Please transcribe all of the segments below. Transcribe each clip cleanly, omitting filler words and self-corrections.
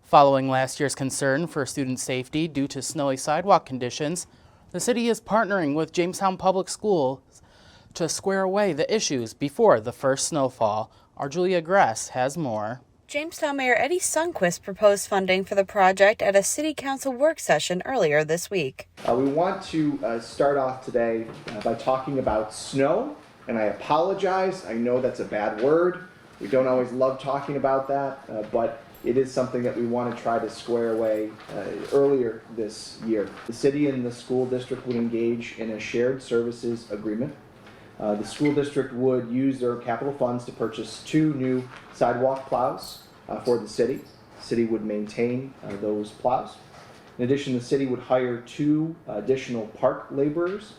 Following last year's concern for student safety due to snowy sidewalk conditions, the city is partnering with Jamestown Public Schools to square away the issues before the first snowfall. Our Julia Gress has more. Jamestown Mayor Eddie Sundquist proposed funding for the project at a City Council work session earlier this week. We want to start off today by talking about snow, and I apologize. I know that's a bad word. We don't always love talking about that, but it is something that we want to try to square away earlier this year. The city and the school district would engage in a shared services agreement. The school district would use their capital funds to purchase 2 new sidewalk plows for the city. The city would maintain those plows. In addition, the city would hire 2 additional park laborers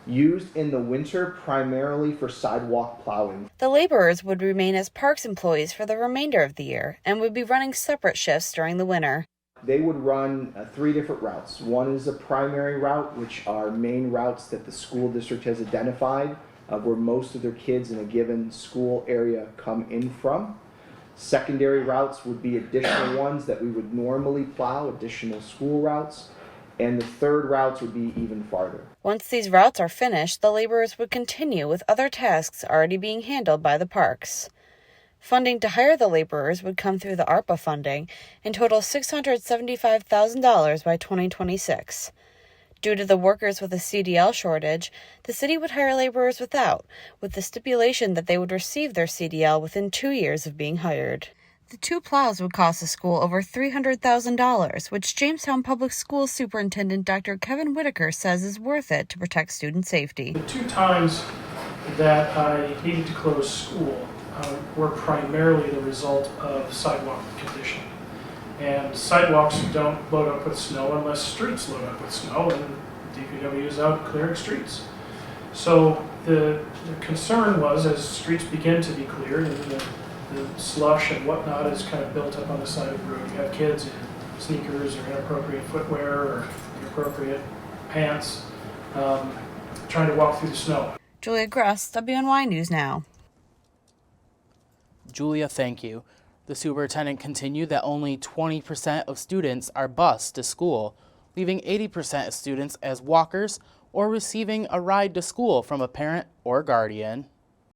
used in the winter primarily for sidewalk plowing. The laborers would remain as parks employees for the remainder of the year and would be running separate shifts during the winter. They would run 3 different routes. One is a primary route, which are main routes that the school district has identified where most of their kids in a given school area come in from. Secondary routes would be additional ones that we would normally plow, additional school routes. And the third routes would be even farther. Once these routes are finished, the laborers would continue with other tasks already being handled by the parks. Funding to hire the laborers would come through the ARPA funding and total $675,000 by 2026. Due to the workers with a CDL shortage, the city would hire laborers without, with the stipulation that they would receive their CDL within 2 years of being hired. The 2 plows would cost the school over $300,000, which Jamestown Public Schools Superintendent Dr. Kevin Whitaker says is worth it to protect student safety. The 2 times that I needed to close school were primarily the result of sidewalk condition. And sidewalks don't load up with snow unless streets load up with snow, and DPW is out clearing streets. So the concern was, as streets begin to be cleared and the slush and whatnot is kind of built up on the side of the road. You have kids in sneakers or inappropriate footwear or inappropriate pants trying to walk through the snow. Julia Gress, WNY News Now. Julia, thank you. The superintendent continued that only 20% of students are bused to school, leaving 80% of students as walkers or receiving a ride to school from a parent or guardian.